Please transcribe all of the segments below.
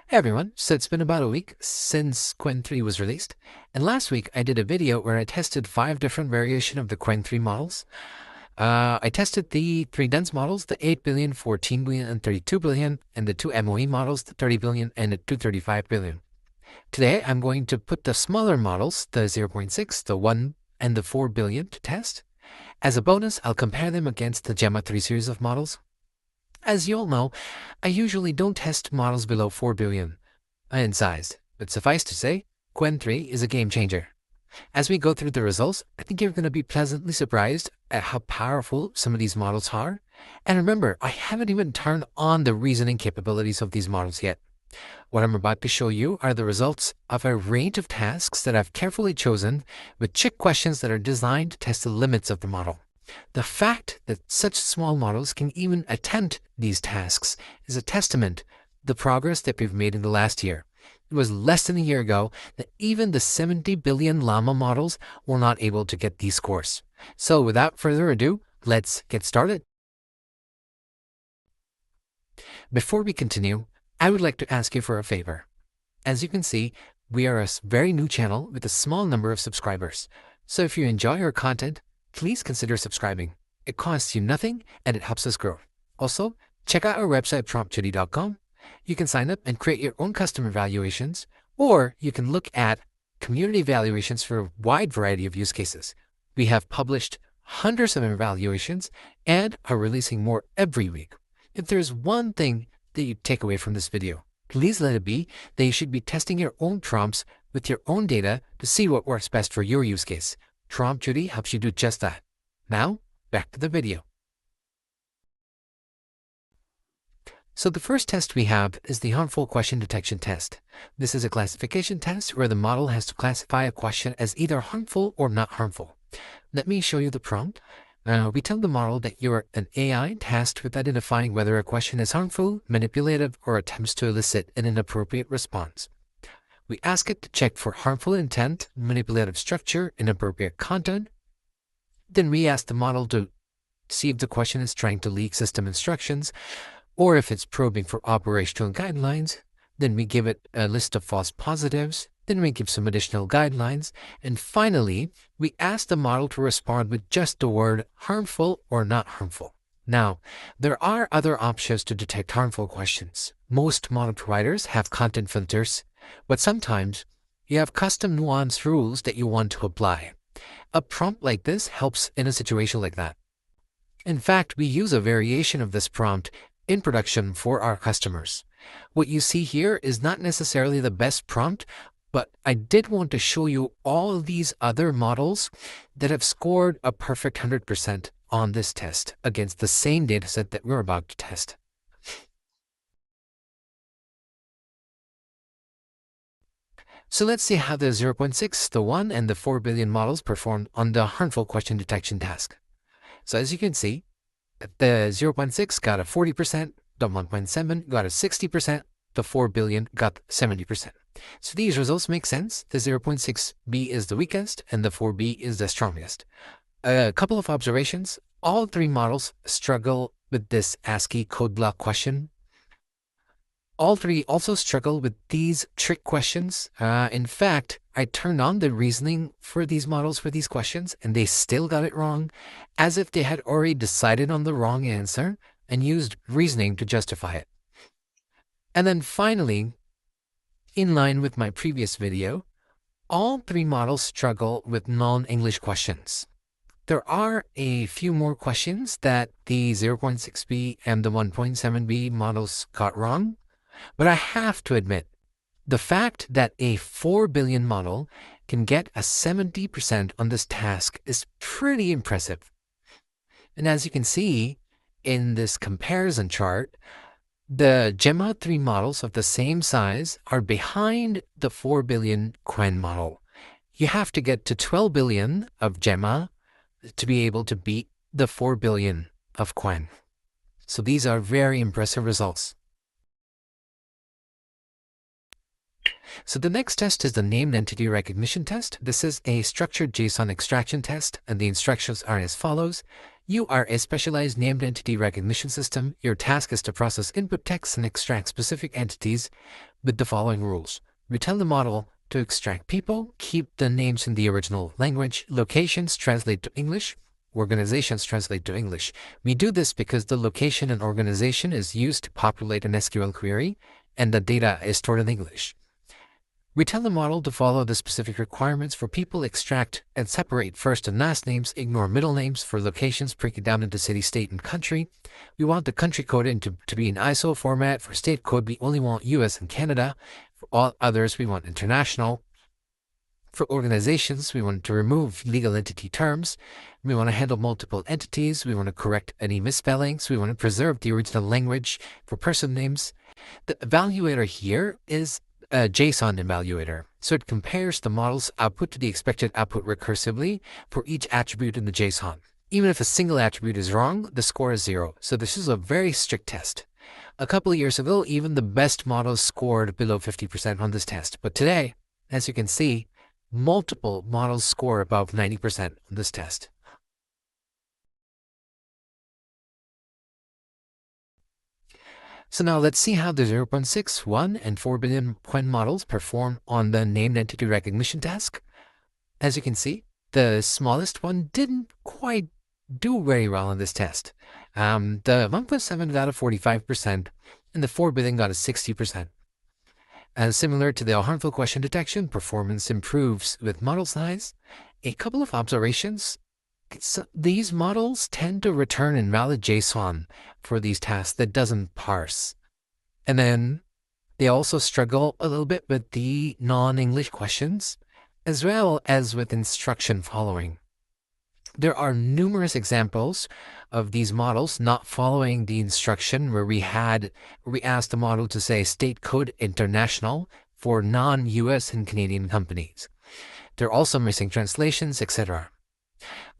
Hey everyone, so it's been about a week since Qwen 3 was released, and last week I did a video where I tested 5 different variations of the Qwen 3 models. I tested the 3 dense models, the 8 billion, 14 billion, and 32 billion, and the 2 MOE models, the 30 billion and the 235 billion. Today I'm going to put the smaller models, the 0.6, the 1, and the 4 billion to test. As a bonus, I'll compare them against the Gemma 3 series of models. As you all know, I usually don't test models below 4 billion in size, but suffice to say, Qwen 3 is a game changer. As we go through the results, I think you're going to be pleasantly surprised at how powerful some of these models are. And remember, I haven't even turned on the reasoning capabilities of these models yet. What I'm about to show you are the results of a range of tasks that I've carefully chosen with trick questions that are designed to test the limits of the model. The fact that such small models can even attempt these tasks is a testament to the progress that we've made in the last year. It was less than a year ago that even the 70 billion llama models were not able to get these scores. So without further ado, let's get started. Before we continue, I would like to ask you for a favor. As you can see, we are a very new channel with a small number of subscribers. So if you enjoy our content, please consider subscribing. It costs you nothing and it helps us grow. Also, check out our website promptjudy.com. You can sign up and create your own custom evaluations, or you can look at community evaluations for a wide variety of use cases. We have published hundreds of evaluations and are releasing more every week. If there's one thing that you take away from this video, please let it be that you should be testing your own prompts with your own data to see what works best for your use case. Prompt Judy helps you do just that. Now, back to the video. So the first test we have is the harmful question detection test. This is a classification test where the model has to classify a question as either harmful or not harmful. Let me show you the prompt. We tell the model that you're an AI tasked with identifying whether a question is harmful, manipulative, or attempts to elicit an inappropriate response. We ask it to check for harmful intent, manipulative structure, inappropriate content. Then we ask the model to see if the question is trying to leak system instructions or if it's probing for operational guidelines. Then we give it a list of false positives. Then we give some additional guidelines. And finally, we ask the model to respond with just the word harmful or not harmful. Now, there are other options to detect harmful questions. Most model providers have content filters, but sometimes you have custom nuanced rules that you want to apply. A prompt like this helps in a situation like that. In fact, we use a variation of this prompt in production for our customers. What you see here is not necessarily the best prompt, but I did want to show you all of these other models that have scored a perfect 100% on this test against the same dataset that we're about to test. So let's see how the 0.6, the 1, and the 4 billion models performed on the harmful question detection task. So as you can see, the 0.6 got a 40%, the 1.7 got a 60%, the 4 billion got 70%. So these results make sense. The 0.6b is the weakest and the 4b is the strongest. A couple of observations. All 3 models struggle with this ASCII code block question. All 3 also struggle with these trick questions. In fact, I turned on the reasoning for these models for these questions, and they still got it wrong, as if they had already decided on the wrong answer and used reasoning to justify it. And then finally, in line with my previous video, all 3 models struggle with non-English questions. There are a few more questions that the 0.6b and the 1.7b models got wrong. But I have to admit, the fact that a 4 billion model can get a 70% on this task is pretty impressive. And as you can see in this comparison chart, the Gemma 3 models of the same size are behind the 4 billion Qwen model. You have to get to 12 billion of Gemma to be able to beat the 4 billion of Qwen. So these are very impressive results. So the next test is the named entity recognition test. This is a structured JSON extraction test, and the instructions are as follows. You are a specialized named entity recognition system. Your task is to process input text and extract specific entities. with the following rules. We tell the model to extract people, keep the names in the original language, locations translate to English, organizations translate to English. We do this because the location and organization is used to populate an SQL query, and the data is stored in English. We tell the model to follow the specific requirements for people, extract and separate first and last names, ignore middle names. For locations, break it down into city, state, and country. We want the country code to be in ISO format. For state code, we only want US and Canada. For all others, we want international. For organizations, we want to remove legal entity terms. We want to handle multiple entities. We want to correct any misspellings. We want to preserve the original language. For person names, the evaluator here is a JSON evaluator. So it compares the model's output to the expected output recursively for each attribute in the JSON. Even if a single attribute is wrong, the score is 0. So this is a very strict test. A couple of years ago, even the best models scored below 50% on this test. But today, as you can see, multiple models score above 90% on this test. So now let's see how the 0.6, 1, and 4 billion Qwen models perform on the named entity recognition task. As you can see, the smallest one didn't quite do very well on this test. The 1.7 got a 45%, and the 4 billion got a 60%. And similar to the harmful question detection, performance improves with model size. A couple of observations. So these models tend to return invalid JSON for these tasks that doesn't parse. And then they also struggle a little bit with the non-English questions, as well as with instruction following. There are numerous examples of these models not following the instruction where we asked the model to say state code international for non-US and Canadian companies. They're also missing translations, etc.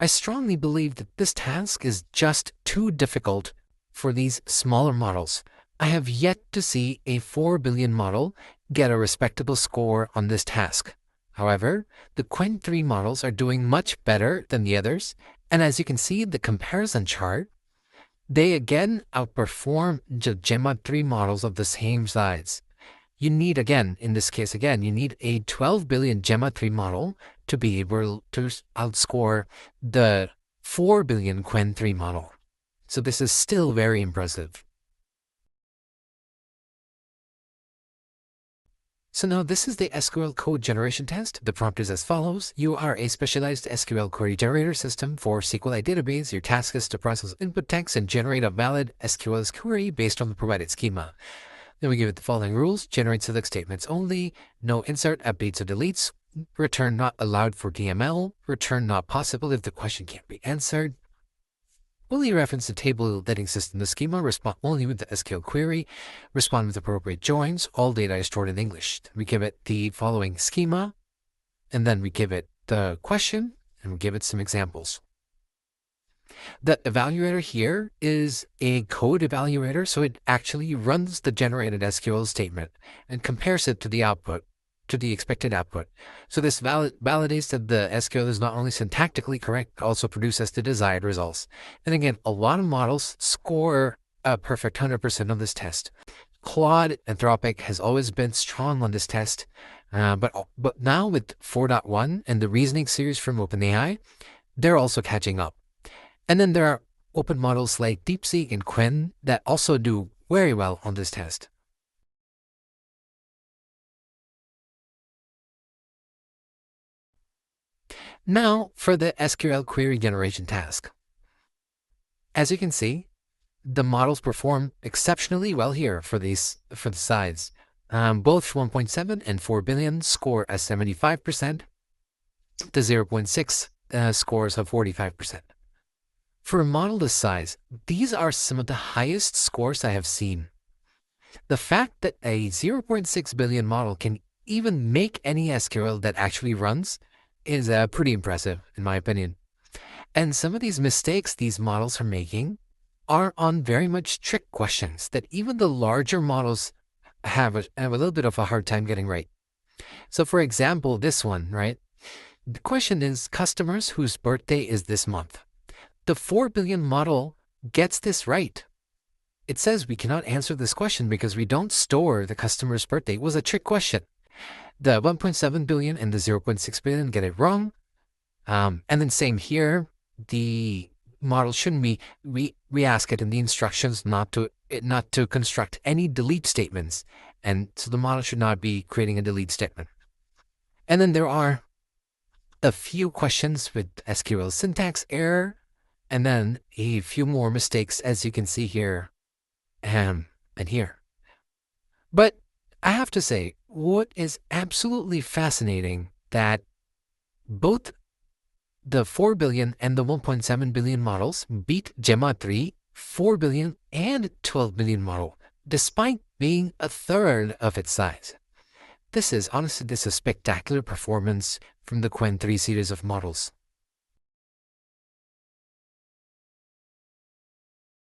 I strongly believe that this task is just too difficult for these smaller models. I have yet to see a 4 billion model get a respectable score on this task. However, the Qwen 3 models are doing much better than the others, and as you can see in the comparison chart, they again outperform the Gemma 3 models of the same size. You need, again, in this case, you need a 12 billion Gemma 3 model to be able to outscore the 4 billion Qwen 3 model. So this is still very impressive. So now this is the SQL code generation test. The prompt is as follows. You are a specialized SQL query generator system for SQLite database. Your task is to process input text and generate a valid SQL query based on the provided schema. Then we give it the following rules. Generate select statements only. No insert, updates, or deletes. Return not allowed for DML. Return not possible if the question can't be answered. Only reference the table letting system the schema. Respond only with the SQL query. Respond with appropriate joins. All data is stored in English. We give it the following schema. And then we give it the question. And we give it some examples. The evaluator here is a code evaluator, so it actually runs the generated SQL statement and compares it to the output, to the expected output. So this validates that the SQL is not only syntactically correct, but also produces the desired results. And again, a lot of models score a perfect 100% on this test. Claude Anthropic has always been strong on this test, but now with 4.1 and the reasoning series from OpenAI, they're also catching up. And then there are open models like DeepSeek and Qwen that also do very well on this test. Now for the SQL query generation task. As you can see, the models perform exceptionally well here for the size. Both 1.7 and 4 billion score as 75%. The 0.6 scores of 45%. For a model this size, these are some of the highest scores I have seen. The fact that a 0.6 billion model can even make any SQL that actually runs is pretty impressive, in my opinion. And some of these mistakes these models are making are on very much trick questions that even the larger models have a little bit of a hard time getting right. So for example, this one, right? The question is customers whose birthday is this month. The 4 billion model gets this right. it says we cannot answer this question because we don't store the customer's birthday. It was a trick question. The 1.7 billion and the 0.6 billion get it wrong. And then same here, the model shouldn't be, we ask it in the instructions not to construct any delete statements. And so the model should not be creating a delete statement. And then there are a few questions with SQL syntax error, and then a few more mistakes, as you can see here and here. But I have to say, what is absolutely fascinating that both the 4 billion and the 1.7 billion models beat Gemma 3, 4 billion, and 12 billion model, despite being a third of its size. This is a spectacular performance from the Qwen 3 series of models.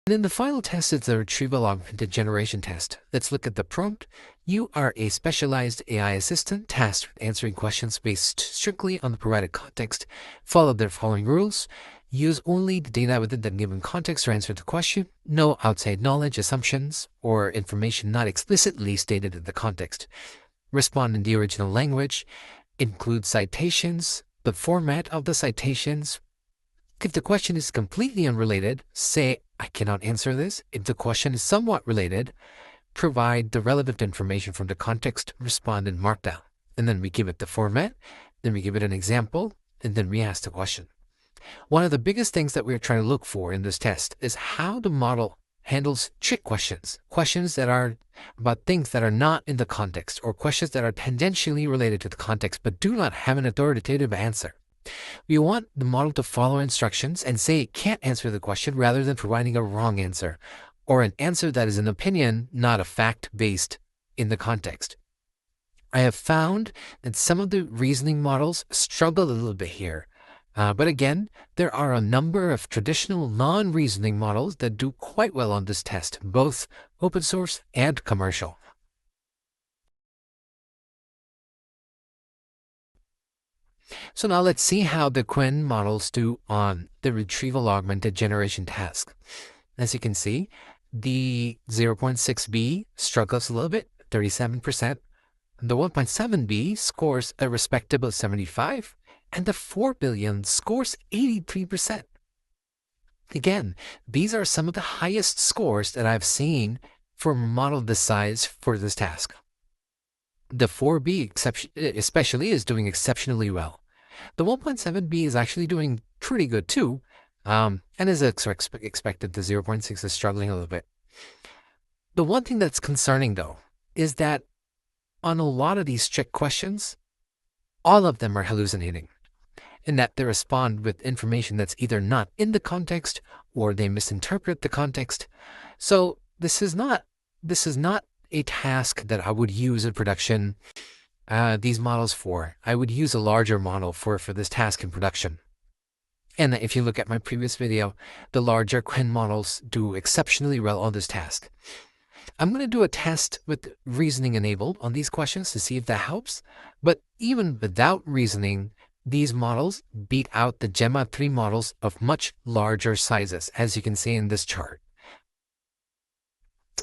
And then the final test is the Retrieval Augmented Generation test. Let's look at the prompt. You are a specialized AI assistant tasked with answering questions based strictly on the provided context. Follow the following rules. Use only the data within the given context to answer the question. No outside knowledge, assumptions, or information not explicitly stated in the context. Respond in the original language. Include citations, the format of the citations. If the question is completely unrelated, say, I cannot answer this. If the question is somewhat related, provide the relevant information from the context, respond in Markdown. And then we give it the format, then we give it an example, and then we ask the question. One of the biggest things that we're trying to look for in this test is how the model handles trick questions, questions that are about things that are not in the context, or questions that are tangentially related to the context but do not have an authoritative answer. We want the model to follow instructions and say it can't answer the question rather than providing a wrong answer, or an answer that is an opinion, not a fact based in the context. I have found that some of the reasoning models struggle a little bit here. But again, there are a number of traditional non-reasoning models that do quite well on this test, both open source and commercial. So now let's see how the Qwen models do on the Retrieval Augmented Generation task. As you can see, the 0.6b struggles a little bit, 37%. The 1.7b scores a respectable 75%, and the 4 billion scores 83%. Again, these are some of the highest scores that I've seen for a model this size for this task. The 4b especially is doing exceptionally well. The 1.7b is actually doing pretty good too, and as expected, the 0.6 is struggling a little bit. The one thing that's concerning, though, is that on a lot of these trick questions, all of them are hallucinating, in that they respond with information that's either not in the context or they misinterpret the context. So this is not a task that I would use in production. These models for. I would use a larger model for this task in production. And if you look at my previous video, the larger Qwen models do exceptionally well on this task. I'm going to do a test with reasoning enabled on these questions to see if that helps. But even without reasoning, these models beat out the Gemma 3 models of much larger sizes, as you can see in this chart.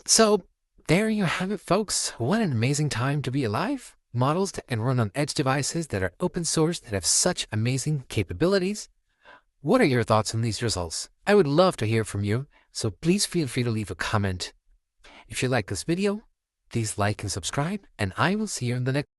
So there you have it, folks. What an amazing time to be alive. Models that can run on edge devices that are open source, that have such amazing capabilities. What are your thoughts on these results? I would love to hear from you, so please feel free to leave a comment. If you like this video, please like and subscribe, and I will see you in the next